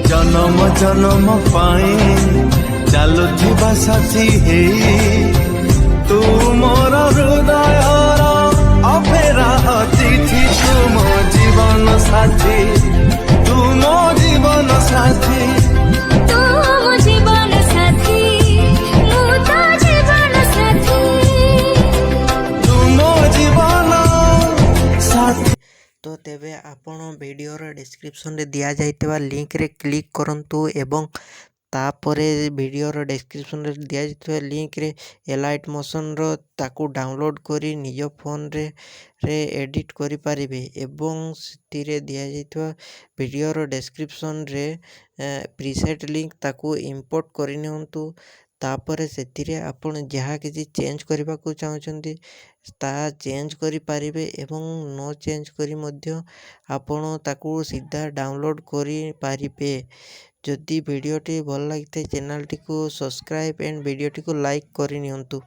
जन्म जन्म पाए चालुथिबा साथी हे तू मोर हृदय अपेरा अतिथि तू मो जीवन साथी तू मो जीवन साथी तू मो जीवन साथी मु तो जीवन साथी तू मो जीवन साथी। तो तेबे आपण वीडियोर डिस्क्रिप्शन रे दिया जाइतबा लिंक रे क्लिक करंतु एवं तापरे वीडियोर डिस्क्रिप्शन रे दिया जाइतबा लिंक रे एलाइट मोशन रो ताकू डाउनलोड करी निज फोन रे एडिट करि पारिबे एवं सितिरे दिया जाइतबा वीडियोर डिस्क्रिप्शन रे प्रीसेट लिंक ताकू इंपोर्ट करि नियंतु। तापरे सेतिरे आपण जहाँ किसी चेंज करबा को चाहउछंती ता चेंज करि पारिबे एवं नो चेंज करी मध्य आपण ताकू सीधा डाउनलोड करि पारिबे। जदि वीडियोटी भल लगिथे चैनल टी को सब्सक्राइब एंड वीडियोटी को लाइक करि नियंतु।